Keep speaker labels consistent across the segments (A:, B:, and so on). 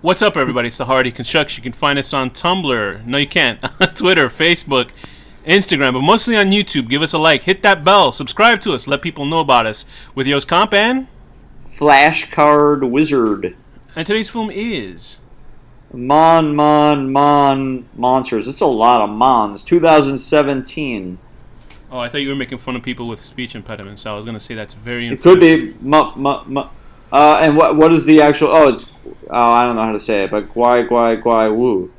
A: What's up, everybody? It's the HorrorDeconstruction. You can find us on Tumblr. No, you can't. Twitter, Facebook, Instagram, but mostly on YouTube. Give us a like. Hit that bell. Subscribe to us. Let people know about us. With yours, Komp and
B: Flashcard Wizard.
A: And today's film is
B: Mon Mon Mon Monsters. It's a lot of Mons. 2017.
A: Oh, I thought you were making fun of people with speech impediments. So I was going to say that's very
B: It could be. And what is the actual... I don't know how to say it, but Guai Woo.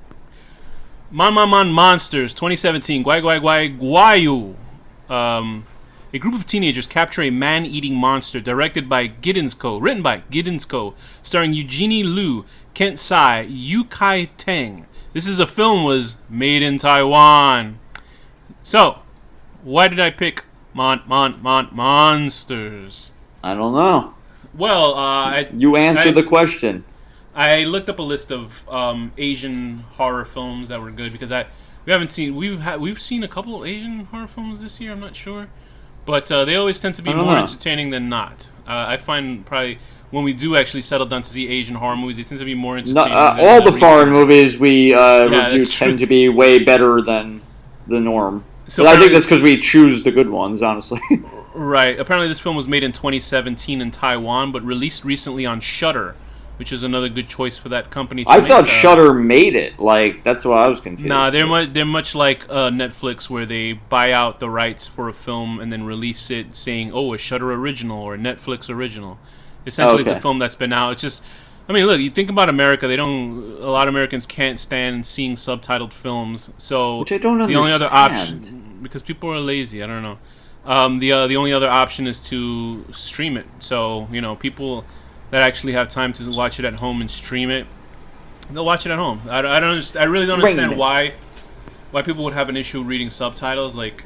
A: Mon Mon Mon Monsters 2017. Guai. A group of teenagers capture a man-eating monster directed by written by Giddens starring Eugenie Liu, Kent Sai, Yu Kai Teng. This is a film was made in Taiwan. So, why did I pick Monsters?
B: I don't know.
A: Well,
B: you answer the question.
A: I looked up a list of Asian horror films that were good because we've seen a couple Asian horror films this year. I'm not sure, but they always tend to be more entertaining than not. I find probably when we do actually settle down to see Asian horror movies, they tend to be more entertaining.
B: All the foreign movies we review tend to be way better than the norm. So I think that's because we choose the good ones, honestly.
A: Right. Apparently, this film was made in 2017 in Taiwan, but released recently on Shudder, which is another good choice for that company.
B: I thought Shudder made it. Like, that's why I was confused.
A: Nah, they're much like Netflix, where they buy out the rights for a film and then release it, saying, "Oh, a Shudder original or a Netflix original." Essentially, it's a film that's been out. It's just, I mean, look, you think about America. A lot of Americans can't stand seeing subtitled films. So
B: which I don't understand.
A: The only other option, because people are lazy. I don't know. The only other option is to stream it. So people that actually have time to watch it at home and stream it, they'll watch it at home. I really don't understand why people would have an issue reading subtitles. Like,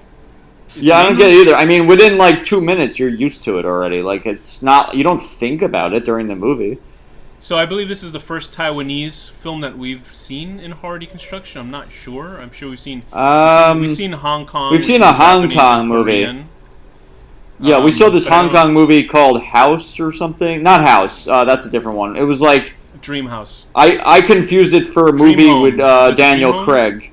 B: I don't get it either. I mean, within like 2 minutes, you're used to it already. Like, it's not, you don't think about it during the movie.
A: So I believe this is the first Taiwanese film that we've seen in HorrorDeconstruction. I'm not sure. I'm sure we've seen Hong Kong.
B: We've seen a Hong Kong movie. Yeah, we saw this Hong Kong movie called House or something. Not House. That's a different one. It was like
A: Dream House.
B: I confused it for a movie with Daniel Craig.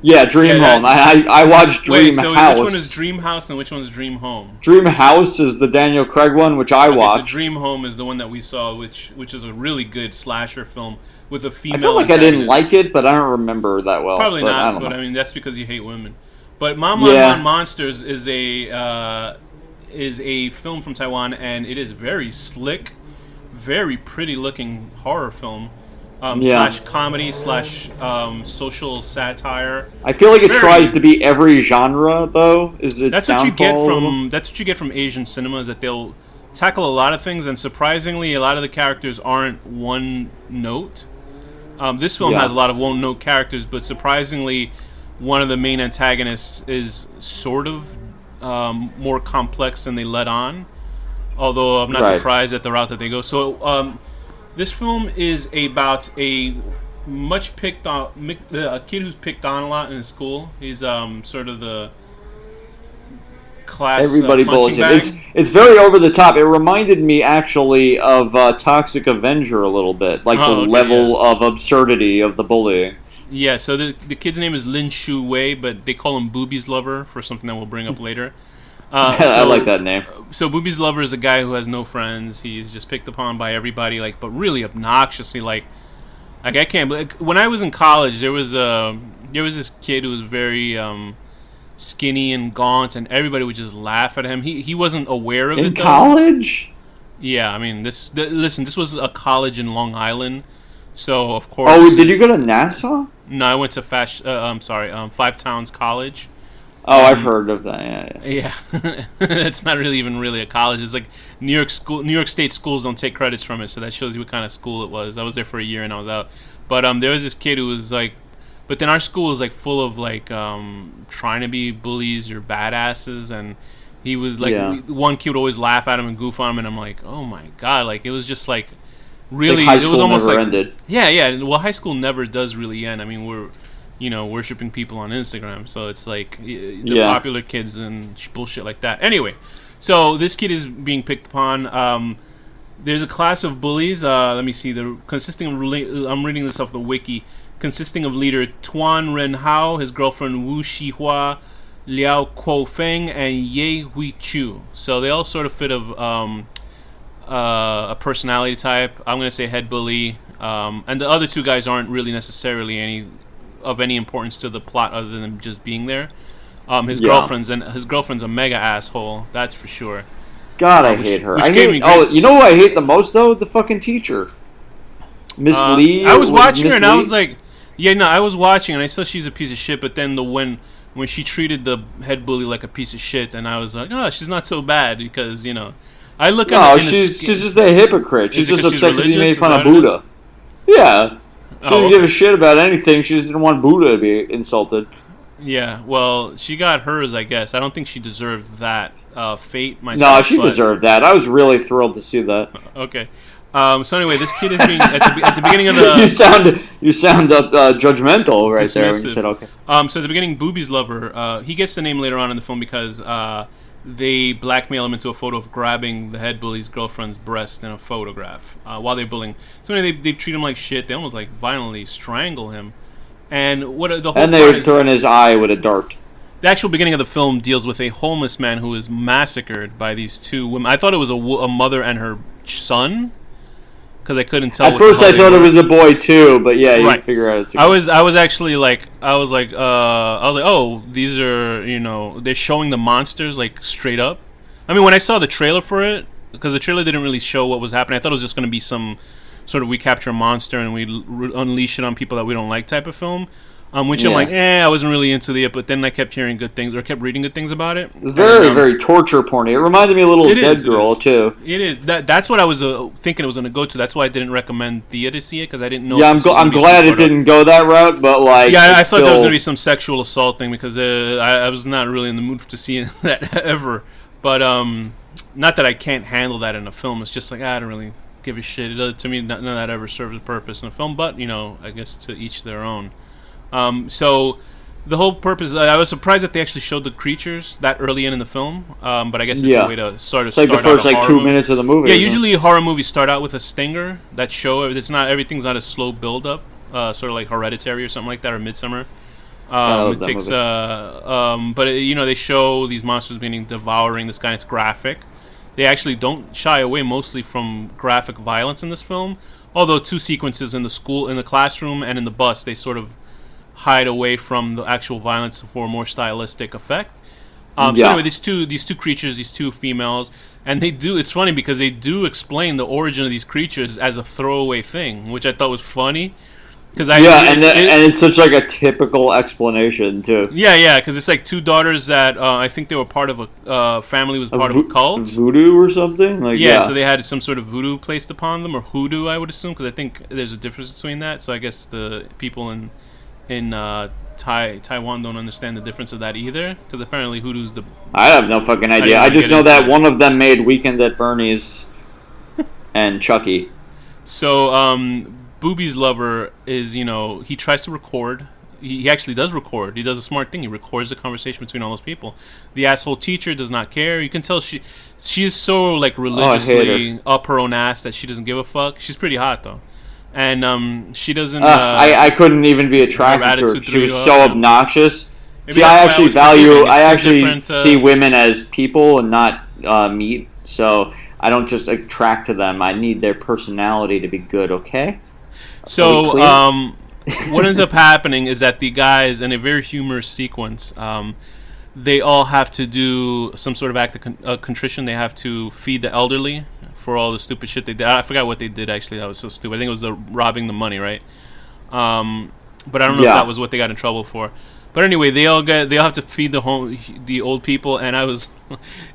B: Yeah, Dream Home. I watched Dream House.
A: Which one is Dream House and which one is Dream Home?
B: Dream House is the Daniel Craig one, which I watched.
A: So Dream Home is the one that we saw, which is a really good slasher film with a female.
B: I feel like I didn't like it, but I don't remember that well.
A: Probably not, but I mean that's because you hate women. But Mon Mon Mon Monsters is a film from Taiwan, and it is very slick, very pretty looking horror film. Slash comedy slash social satire.
B: I feel like it tries to be every genre, though. That's what you
A: get from Asian cinema, is that they'll tackle a lot of things, and surprisingly, a lot of the characters aren't one note. This film has a lot of one note characters, but surprisingly, one of the main antagonists is sort of more complex than they let on. Although I'm not surprised at the route that they go. So. This film is about a kid who's picked on a lot in his school. He's sort of the class
B: everybody bullies
A: bag.
B: him. It's very over the top. It reminded me actually of Toxic Avenger a little bit, like the level of absurdity of the bullying.
A: Yeah. So the kid's name is Lin Shu Wei, but they call him Booby's Lover for something that we'll bring up later.
B: I like that name.
A: So Booby's Lover is a guy who has no friends. He's just picked upon by everybody, but really obnoxiously. Like I can't. When I was in college, there was this kid who was very skinny and gaunt, and everybody would just laugh at him. He wasn't aware of it. In
B: college?
A: Yeah, I mean this was a college in Long Island, so of course.
B: Oh, did you go to Nassau?
A: No, I went to Five Towns College.
B: Oh, I've heard of that.
A: Yeah. It's not really a college. It's like New York State schools don't take credits from it, so that shows you what kind of school it was. I was there for a year and I was out. But there was this kid who was like, but then our school was like full of like trying to be bullies or badasses, and he was like one kid would always laugh at him and goof on him, and I'm like, oh my god, like it was just like really,
B: like high school
A: it was almost
B: never
A: like
B: ended.
A: Yeah. Well, high school never does really end. I mean, we're worshiping people on Instagram. So it's like the popular kids and bullshit like that. Anyway, so this kid is being picked upon. There's a class of bullies. Let me see. Consisting of I'm reading this off the wiki. Consisting of leader Tuan Ren Hao, his girlfriend Wu Shihua, Liao Kuo Feng, and Ye Hui Chu. So they all sort of fit of a personality type. I'm gonna say head bully, and the other two guys aren't really necessarily any importance to the plot other than just being there. His girlfriend's a mega asshole. That's for sure.
B: God, I hate her. You know who I hate the most though? The fucking teacher, Miss Lee.
A: I was watching her and I was like, I was watching and I saw she's a piece of shit. But then when she treated the head bully like a piece of shit, and I was like, oh, she's not so bad because I look at her.
B: She's just a hypocrite. She's just upset because he made fun of Buddha. Yeah, she didn't give a shit about anything. She just didn't want Buddha to be insulted.
A: Yeah, well, she got hers, I guess. I don't think she deserved that fate myself.
B: No, she deserved that. I was really thrilled to see that.
A: Okay. So anyway, this kid is being at the beginning of the.
B: You sound judgmental right dismissive. There when you said okay.
A: So at the beginning, Booby's lover, he gets the name later on in the film because they blackmail him into a photo of grabbing the head bully's girlfriend's breast in a photograph while they're bullying. So anyway, they treat him like shit. They almost like violently strangle him. And
B: they throw in his eye with a dart.
A: The actual beginning of the film deals with a homeless man who is massacred by these two women. I thought it was a mother and her son, because I couldn't tell.
B: At first, I thought it was a boy too, but yeah, you figure out it's.
A: I was actually like, oh, these are they're showing the monsters like straight up. I mean, when I saw the trailer for it, because the trailer didn't really show what was happening, I thought it was just going to be some sort of we capture a monster and we unleash it on people that we don't like type of film. Which I'm like, I wasn't really into it, but then I kept hearing good things, or kept reading good things about it.
B: It's very torture porny. It reminded me a little of Dead Girl, too.
A: It is. That's what I was thinking it was going to go to. That's why I didn't recommend Thea to see it, because I didn't know.
B: Yeah, I'm glad it didn't go that route, but like...
A: Yeah, I thought there was going to be some sexual assault thing, because I was not really in the mood to see that ever. But, not that I can't handle that in a film. It's just like, I don't really give a shit. To me, none of that ever serves a purpose in a film, but, I guess to each their own. So the whole purpose, I was surprised that they actually showed the creatures that early in the film, but I guess it's a way to start
B: like the first 2 minutes of the movie.
A: Yeah, usually horror movies start out with a stinger that show everything's not a slow build up, sort of like Hereditary or something like that, or Midsummer. It takes but they show these monsters devouring this guy. It's graphic. They actually don't shy away mostly from graphic violence in this film, although two sequences in the classroom and in the bus, they sort of hide away from the actual violence for a more stylistic effect. So anyway, these two creatures, these two females, and it's funny because they do explain the origin of these creatures as a throwaway thing, which I thought was funny.
B: And it's such like a typical explanation too.
A: Yeah, because it's like two daughters that I think they were part of a family was part of a cult,
B: voodoo or something.
A: So they had some sort of voodoo placed upon them, or hoodoo, I would assume, because I think there's a difference between that. So I guess the people in Taiwan don't understand the difference of that either, because apparently hoodoo's the...
B: I have no fucking idea. I just know that one of them made Weekend at Bernie's and Chucky.
A: So, Booby's lover is, he tries to record. He actually does record. He does a smart thing. He records the conversation between all those people. The asshole teacher does not care. You can tell she is so, like, religiously up her own ass that she doesn't give a fuck. She's pretty hot, though. And she doesn't...
B: I couldn't even be attracted to her. She was so obnoxious. See, I actually see women as people and not meat. So I don't just attract to them. I need their personality to be good, okay?
A: So what ends up happening is that the guys, in a very humorous sequence, they all have to do some sort of act of contrition. They have to feed the elderly for all the stupid shit they did. I forgot what they did, actually. That was so stupid. I think it was robbing the money, right? But I don't know if that was what they got in trouble for. But anyway, they all have to feed the old people, and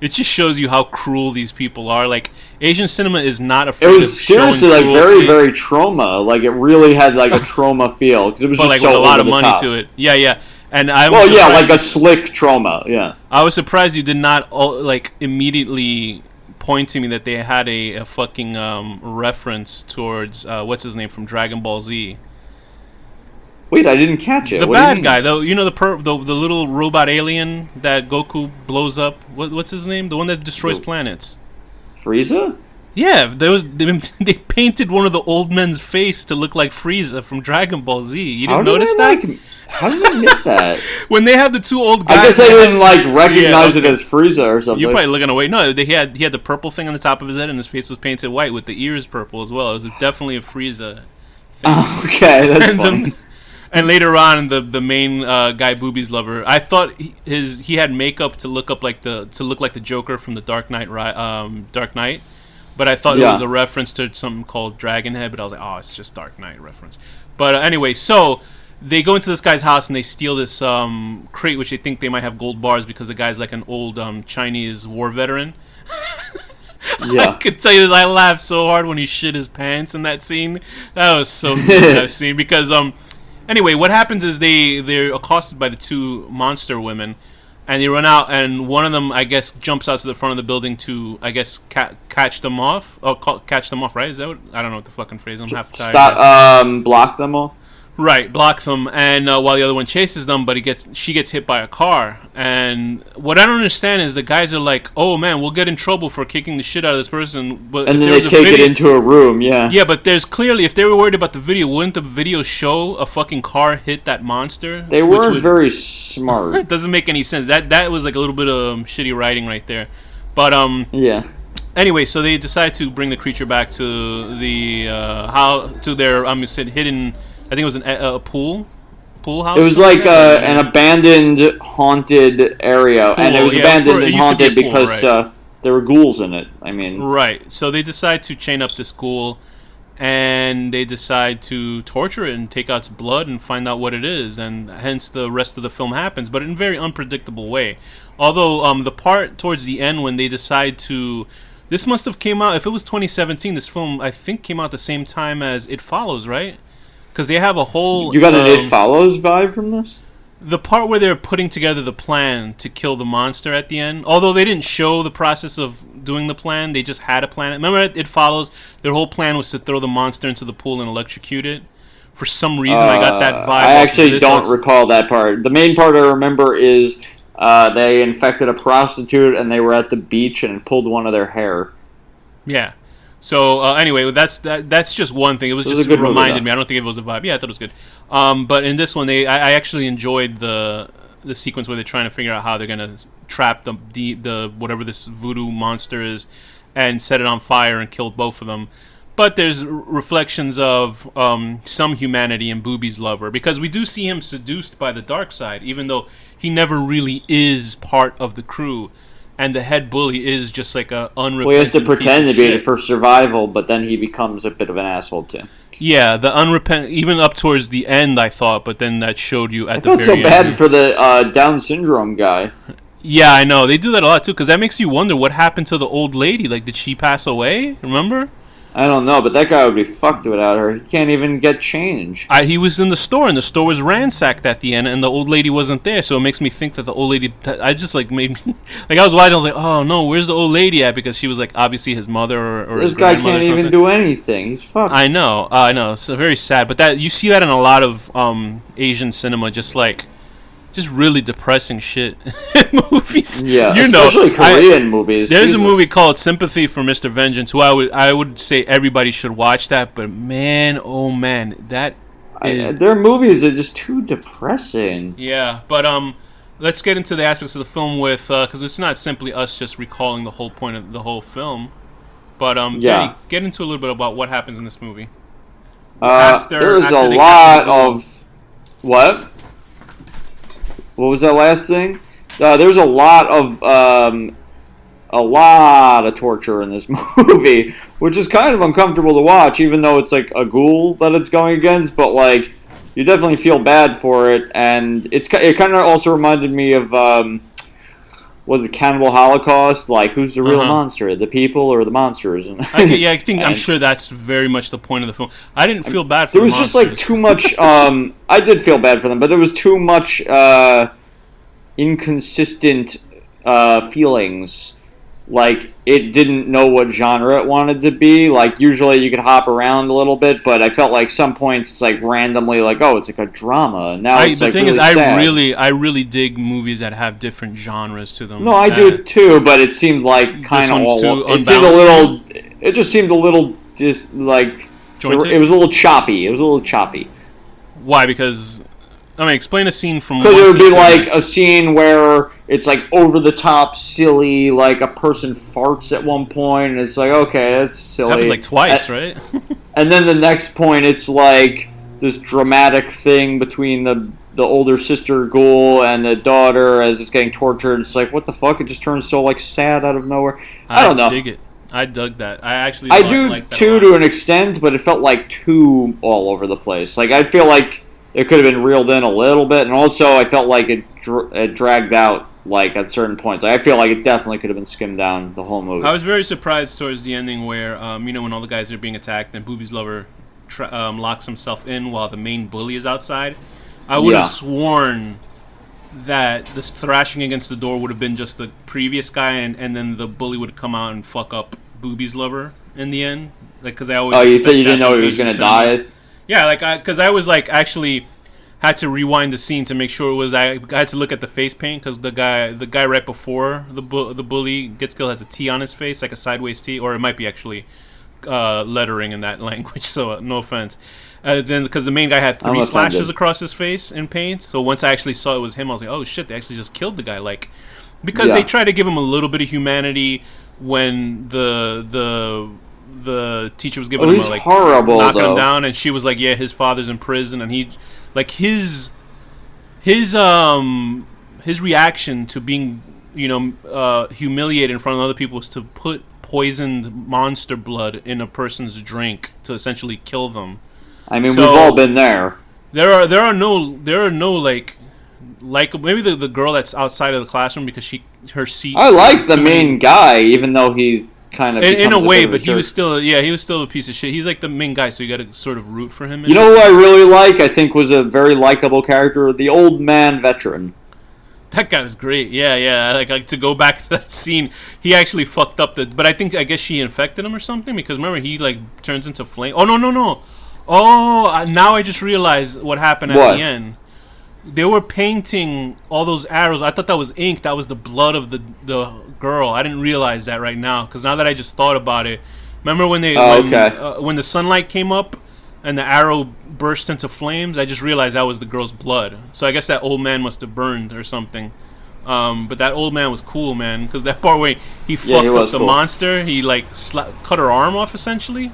A: it just shows you how cruel these people are. Like, Asian cinema is not afraid of showing cruelty. It was seriously like very, very
B: trauma. Like, it really had like a trauma feel, because it was
A: but
B: just
A: like
B: so
A: with a lot of money
B: top.
A: To it. Yeah. And I
B: was like a slick trauma. Yeah.
A: I was surprised you did not immediately point to me that they had a fucking reference towards what's his name from Dragon Ball Z.
B: Wait, I didn't catch it.
A: The bad guy, though, the little robot alien that Goku blows up. What's his name? The one that destroys planets.
B: Frieza?
A: Yeah, they painted one of the old men's face to look like Frieza from Dragon Ball Z. You didn't notice that?
B: How did I miss that?
A: When they have the two old guys,
B: I guess they didn't recognize it as Frieza or something.
A: You're probably looking away. No, he had the purple thing on the top of his head, and his face was painted white with the ears purple as well. It was definitely a Frieza thing.
B: Oh, okay, that's funny.
A: And later on, the main guy, Booby's lover, I thought he had makeup to look like the Joker from the Dark Knight. But I thought it was a reference to something called Dragonhead. But I was like, oh, it's just Dark Knight reference. But anyway, so they go into this guy's house and they steal this crate, which they think they might have gold bars because the guy's like an old Chinese war veteran.
B: Yeah.
A: I could tell you, I laughed so hard when he shit his pants in that scene. That was so good, that scene, because anyway, what happens is they're accosted by the two monster women, and they run out, and one of them, I guess, jumps out to the front of the building to, I guess, catch them off. Oh, catch them off, right? Is that what? I don't know what the fucking phrase. I'm half tired.
B: Stop. Block them all.
A: Right, block them, and while the other one chases them, but she gets hit by a car. And what I don't understand is the guys are like, "Oh man, we'll get in trouble for kicking the shit out of this person." But
B: and then they take it into a room, yeah.
A: Yeah, but there's clearly, if they were worried about the video, wouldn't the video show a fucking car hit that monster?
B: They weren't very smart.
A: It doesn't make any sense. That was like a little bit of shitty writing right there. But
B: yeah.
A: Anyway, so they decide to bring the creature back to the their hidden. I think it was a pool house.
B: It was like an abandoned, haunted area, and it was abandoned and haunted because there were ghouls in it. I mean,
A: right. So they decide to chain up this ghoul, and they decide to torture it and take out its blood and find out what it is, and hence the rest of the film happens, but in a very unpredictable way. Although the part towards the end when they decide to, this must have came out, if it was 2017, this film I think came out the same time as It Follows, right? Because they have a whole...
B: You got an It Follows vibe from this?
A: The part where they're putting together the plan to kill the monster at the end, although they didn't show the process of doing the plan, they just had a plan. Remember It Follows? Their whole plan was to throw the monster into the pool and electrocute it. For some reason, I got that vibe.
B: I actually don't recall that part. The main part I remember is they infected a prostitute and they were at the beach and pulled one of their hair.
A: Yeah. So anyway, that's just one thing. It was just reminded me. I don't think it was a vibe. Yeah, I thought it was good. But in this one, I actually enjoyed the sequence where they're trying to figure out how they're gonna trap the whatever this voodoo monster is, and set it on fire and kill both of them. But there's reflections of some humanity in Booby's lover, because we do see him seduced by the dark side, even though he never really is part of the crew. And the head bully is just like a unrepentant.
B: Well, he has to pretend to be it for survival, but then he becomes a bit of an asshole too.
A: Yeah, the unrepentant, even up towards the end, I thought, but then that showed you at the very end.
B: I felt so bad for the Down syndrome guy.
A: Yeah, I know. They do that a lot too, because that makes you wonder what happened to the old lady. Like, did she pass away? Remember?
B: I don't know, but that guy would be fucked without her. He can't even get change.
A: He was in the store, and the store was ransacked at the end, and the old lady wasn't there, so it makes me think that the old lady... I just, like, made me... Like, I was watching, I was like, oh, no, where's the old lady at? Because she was, like, obviously his mother or his grandmother.
B: This guy can't even do anything. He's fucked.
A: I know. It's very sad. But you see that in a lot of Asian cinema, just really depressing shit movies.
B: Yeah, especially Korean movies.
A: There's a movie called Sympathy for Mr. Vengeance, who I would say everybody should watch that, but man, oh man, that is...
B: Their movies are just too depressing.
A: Yeah, but let's get into the aspects of the film with, because it's not simply us just recalling the whole point of the whole film, but Danny, get into a little bit about what happens in this movie.
B: There's a lot of... What? What was that last thing? There's a lot of torture in this movie, which is kind of uncomfortable to watch, even though it's like a ghoul that it's going against. But like, you definitely feel bad for it, and it kind of also reminded me of the Cannibal Holocaust? Like, who's the real monster? The people or the monsters?
A: I'm sure that's very much the point of the film. I didn't feel bad for the monsters.
B: There was just like too much. I did feel bad for them, but there was too much inconsistent feelings. Like, it didn't know what genre it wanted to be. Like, usually you could hop around a little bit, but I felt like some points it's like randomly like, oh, it's like a drama. Now it's
A: the thing
B: really
A: is,
B: sad.
A: I really dig movies that have different genres to them.
B: No, I do too, but it seemed like kind of all. It seemed a little. it just seemed a little like
A: jointed?
B: It was a little choppy. It was a little choppy.
A: Why? Because explain a scene from.
B: Because it would be like a scene where it's like over the top, silly, like a person farts at one point, and it's like, okay, that's silly.
A: That happens like twice, right?
B: And then the next point, it's like this dramatic thing between the older sister ghoul and the daughter as it's getting tortured. It's like, what the fuck? It just turns so like sad out of nowhere. I don't know.
A: I dig it. I dug that. I
B: do like too to an extent, but it felt like too all over the place. Like I feel like it could have been reeled in a little bit, and also I felt like it dragged out like at certain points. Like, I feel like it definitely could have been skimmed down the whole movie.
A: I was very surprised towards the ending where when all the guys are being attacked and Booby's lover locks himself in while the main bully is outside. I would have sworn that this thrashing against the door would have been just the previous guy, and then the bully would come out and fuck up Booby's lover in the end. Like, because I always.
B: Oh, you said you didn't know he was gonna die?
A: Yeah, like because I was like actually had to rewind the scene to make sure it was. I had to look at the face paint because the guy right before the bully gets killed has a T on his face, like a sideways T, or it might be actually lettering in that language. So no offense. Then because the main guy had 3 slashes across his face in paint, so once I actually saw it was him, I was like, oh shit, they actually just killed the guy. Like, because they try to give him a little bit of humanity when the teacher was giving him a, like,
B: horrible,
A: knocking him down, and she was like, yeah, his father's in prison, and he like his reaction to being humiliated in front of other people was to put poisoned monster blood in a person's drink to essentially kill them.
B: I mean, we've all been there.
A: There are no like maybe the girl that's outside of the classroom because her seat.
B: I like the main guy, even though he kind of
A: in a way, but he was still a piece of shit. He's like the main guy, so you got to sort of root for him.
B: You know who I really like? I think was a very likable character, the old man veteran.
A: That guy was great. Yeah. Like to go back to that scene, he actually fucked up but I guess she infected him or something because remember he like turns into flame. Oh no. Oh, now I just realized what happened at the end. They were painting all those arrows. I thought that was ink. That was the blood of the girl. I didn't realize that right now because now that I just thought about it, remember when when the sunlight came up and the arrow burst into flames? I just realized that was the girl's blood. So I guess that old man must have burned or something. But that old man was cool, man, because that part where he fucked up the monster, he like cut her arm off essentially.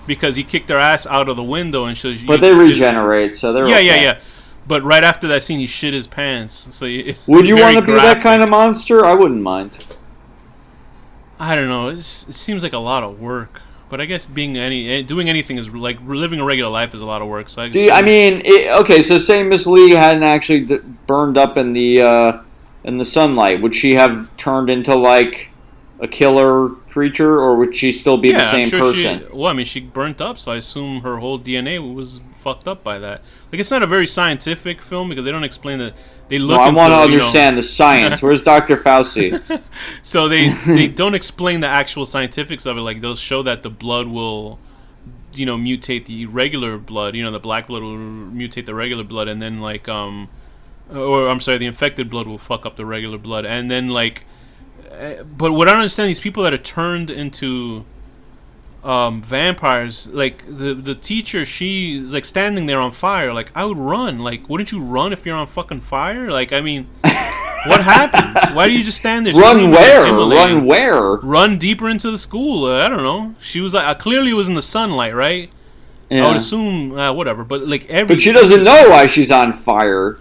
A: Because he kicked their ass out of the window and shows.
B: But they regenerate, so they're
A: yeah. But right after that scene, he shit his pants. So
B: would you want to be that kind of monster? I wouldn't mind.
A: I don't know. It seems like a lot of work. But I guess doing anything is like living a regular life is a lot of work. So
B: okay. So say Miss Lee hadn't actually burned up in the sunlight, would she have turned into like a killer creature, or would she still be the same person?
A: She burnt up, so I assume her whole DNA was fucked up by that. Like, it's not a very scientific film because they don't explain that. They look.
B: I want to understand the science. Where's Dr. Fauci?
A: So they don't explain the actual scientifics of it. Like, they'll show that the blood will, mutate the regular blood. The black blood will mutate the regular blood, and then the infected blood will fuck up the regular blood, and then like. But what I don't understand, these people that are turned into vampires, like the teacher, she's like standing there on fire. Like, I would run. Like, wouldn't you run if you're on fucking fire? Like, I mean, what happens? Why do you just stand there?
B: Run where? Run where?
A: Run deeper into the school. I don't know. She was like, clearly it was in the sunlight, right? Yeah. I would assume whatever. But like
B: but she doesn't know why she's on fire.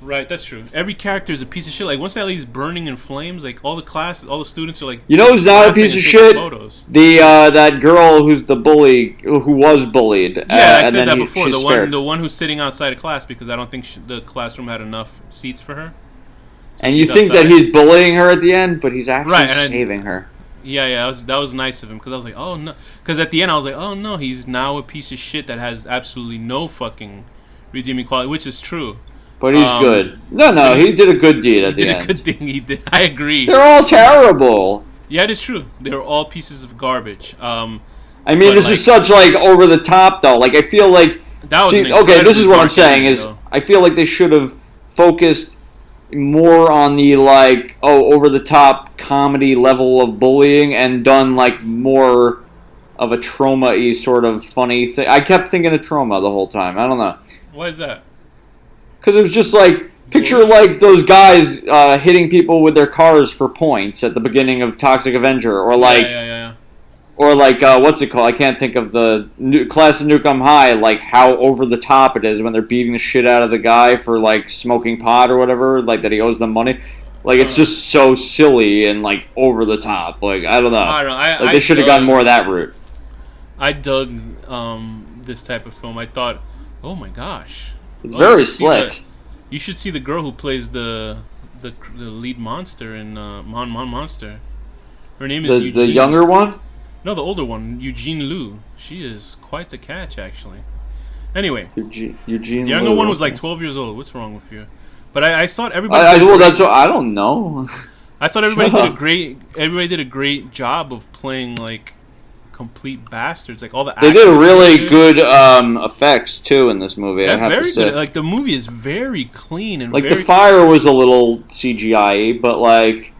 A: Right, that's true. Every character is a piece of shit. Like, once that lady's burning in flames, like, all the students are like...
B: You know who's not a piece of shit? That girl who's the bully, who was bullied.
A: Yeah, I said that before. The one who's sitting outside of class because I don't think the classroom had enough seats for her. So
B: and you think that he's bullying her at the end, but he's actually saving her.
A: Yeah, that was nice of him because I was like, oh, no. Because at the end I was like, oh, no, he's now a piece of shit that has absolutely no fucking redeeming quality, which is true.
B: But he's good. No, he did a good deed at the end.
A: He did a good thing, he did. I agree.
B: They're all terrible.
A: Yeah, it is true. They're all pieces of garbage.
B: This is such, like, over the top, though. Like, I feel like... this is what I'm saying, is I feel like they should have focused more on the, like, over the top comedy level of bullying and done, like, more of a trauma-y sort of funny thing. I kept thinking of Trauma the whole time. I don't know.
A: Why is that?
B: Because it was just like, picture like those guys hitting people with their cars for points at the beginning of Toxic Avenger, or like, or like what's it called? I can't think of the Class of Nukem High. Like how over the top it is when they're beating the shit out of the guy for like smoking pot or whatever, like that he owes them money. Like it's just so silly and like over the top. Like I don't know. Like they should have gotten more of that route.
A: I dug this type of film. I thought, oh my gosh,
B: it's very slick.
A: You should see the girl who plays the lead monster in Mon Mon Monster. Her name is Eugene.
B: The younger one?
A: No, the older one, Eugene Liu. She is quite the catch, actually. Anyway,
B: Eugene
A: the younger one was like 12 years old. What's wrong with you? But I thought everybody.
B: I don't know.
A: I thought everybody did a great. Everybody did a great job of playing like complete bastards. Like all the.
B: They did really good effects too in this movie. I have
A: very
B: to say.
A: Good. Like the movie is very clean and
B: like
A: very
B: the fire was a little CGI, but like,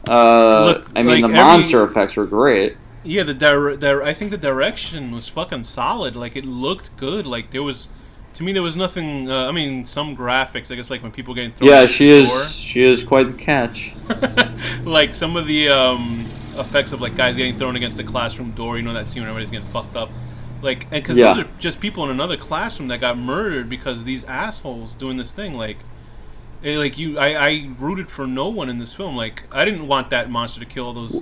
B: I mean the monster effects were great.
A: Yeah, I think the direction was fucking solid. Like it looked good. Like there was. To me, there was nothing. I mean, some graphics. I guess like when people getting thrown.
B: Yeah, she is quite the catch.
A: Like some of the effects of like guys getting thrown against the classroom door. You know that scene when everybody's getting fucked up. Like, and because those are just people in another classroom that got murdered because these assholes doing this thing. Like, I rooted for no one in this film. Like, I didn't want that monster to kill those.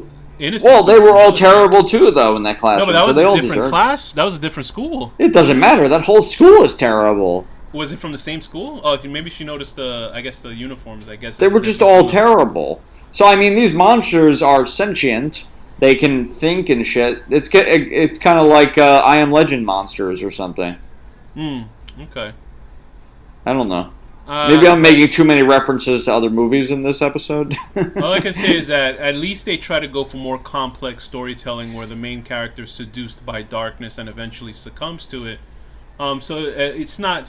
B: Well, they were all terrible too, though, in that classroom.
A: No, but that was a different class. That was a different school.
B: It doesn't matter. That whole school is terrible.
A: Was it from the same school? Oh, maybe she noticed the uniforms. I guess
B: they were just all terrible. So I mean, these monsters are sentient. They can think and shit. It's kind of like I Am Legend monsters or something.
A: Okay.
B: I don't know. Maybe I'm making too many references to other movies in this episode.
A: All I can say is that at least they try to go for more complex storytelling where the main character is seduced by darkness and eventually succumbs to it. So it's not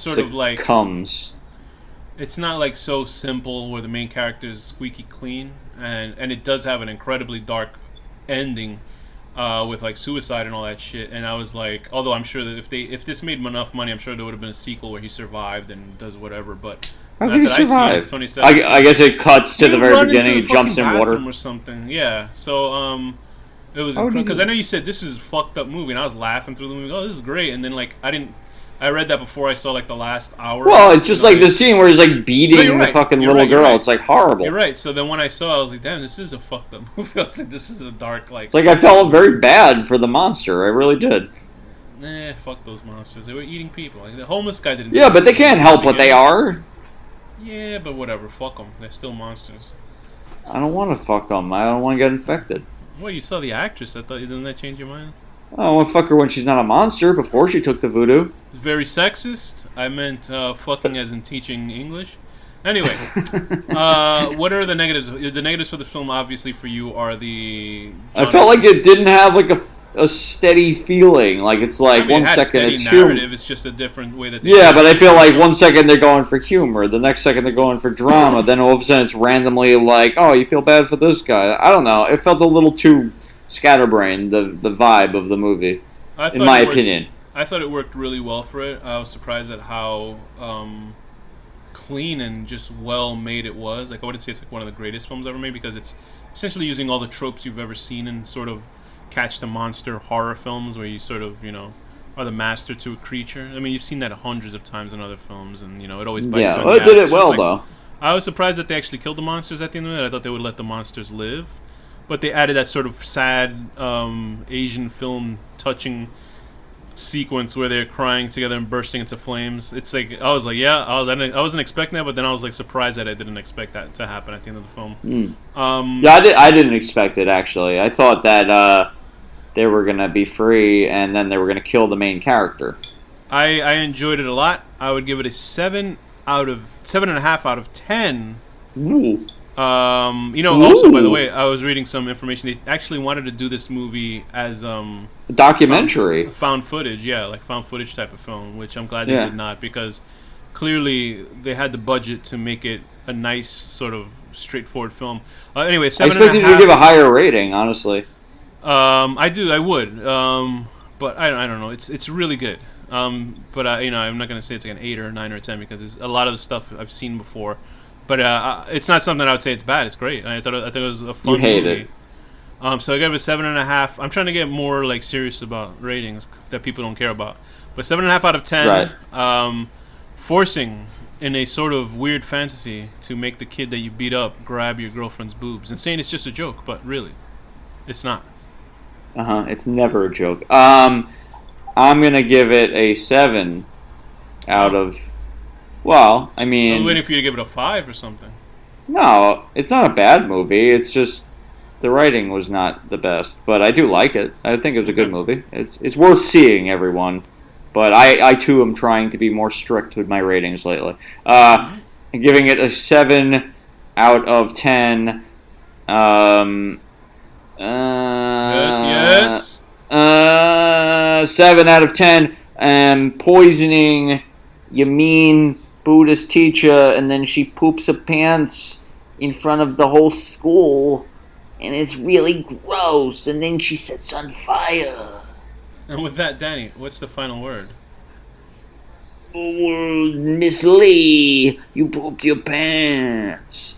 A: it's not like so simple where the main character is squeaky clean, and it does have an incredibly dark ending with like suicide and all that shit. And I was like, although I'm sure that if this made enough money, I'm sure there would have been a sequel where he survived and does whatever. But
B: how did he survive? I guess it cuts to the very beginning. He jumps in water
A: or something. Yeah. So it was because I know you said this is a fucked up movie, and I was laughing through the movie. Oh, this is great. And then like I read that before I saw like the last hour.
B: Well, it's just like the scene where he's like beating the fucking little girl. It's like horrible.
A: You're right. So then when I saw it, I was like, damn, this is a fucked up movie. I was like, this is a dark like.
B: It's like I felt very bad for the monster. I really did.
A: Nah, fuck those monsters. They were eating people. Like, the homeless guy didn't.
B: Yeah, but they can't help what they are.
A: Yeah, but whatever. Fuck them. They're still monsters.
B: I don't want to fuck them. I don't want to get infected.
A: Well, you saw the actress. I thought, didn't that change your mind?
B: I don't want to fuck her when she's not a monster. Before she took the voodoo.
A: Very sexist. I meant fucking as in teaching English. Anyway, what are the negatives? The negatives for the film, obviously, for you are the.
B: I felt like it didn't have like a steady feeling. Like it's like 1 second it's
A: narrative. Humor. It's just a different way that.
B: Yeah, but I feel like 1 second they're going for humor, the next second they're going for drama. Then all of a sudden it's randomly like, oh, you feel bad for this guy. I don't know. It felt a little too scatterbrained. The vibe of the movie, in my opinion.
A: I thought it worked really well for it. I was surprised at how clean and just well made it was. Like I wouldn't say it's like one of the greatest films ever made because it's essentially using all the tropes you've ever seen in sort of catch the monster horror films where you sort of, you know, are the master to a creature. I mean, you've seen that hundreds of times in other films, and you know, it always bites on the ass.
B: Yeah, it did it well though.
A: I was surprised that they actually killed the monsters at the end of it. I thought they would let the monsters live, but they added that sort of sad Asian film touching sequence where they're crying together and bursting into flames. It's like I was like, yeah, I wasn't expecting that, but then I was like surprised that I didn't expect that to happen at the end of the film.
B: Yeah, I didn't expect it actually. I thought that they were gonna be free and then they were gonna kill the main character.
A: I enjoyed it a lot. I would give it a 7.5 out of 10.
B: Ooh.
A: You know, also, by the way, I was reading some information. They actually wanted to do this movie as a
B: documentary,
A: found footage, like found footage type of film, which I'm glad they did not, because clearly they had the budget to make it a nice sort of straightforward film. Anyway, 7.5.
B: I expected you to give a higher rating, honestly.
A: I would. But I don't know. It's really good. But I'm not gonna say it's like an 8 or a 9 or a 10 because it's a lot of stuff I've seen before. But it's not something I would say it's bad. It's great. I thought it was a fun movie. So I gave it a 7.5. I'm trying to get more like serious about ratings that people don't care about. But 7.5 out of 10. Right. Forcing in a sort of weird fantasy to make the kid that you beat up grab your girlfriend's boobs and saying it's just a joke, but really, it's not.
B: It's never a joke. I'm gonna give it a 7 out of. Well, I mean,
A: I'm waiting for you to give it a 5 or something.
B: No, it's not a bad movie. It's just the writing was not the best, but I do like it. I think it was a good movie. It's worth seeing, everyone. But I too am trying to be more strict with my ratings lately. Giving it a 7 out of 10.
A: Yes.
B: 7 out of 10. Poisoning your mean Buddhist teacher, and then she poops her pants in front of the whole school, and it's really gross, and then she sets on fire.
A: And with that, Danny, what's the final word?
B: Oh, Miss Lee, you pooped your pants.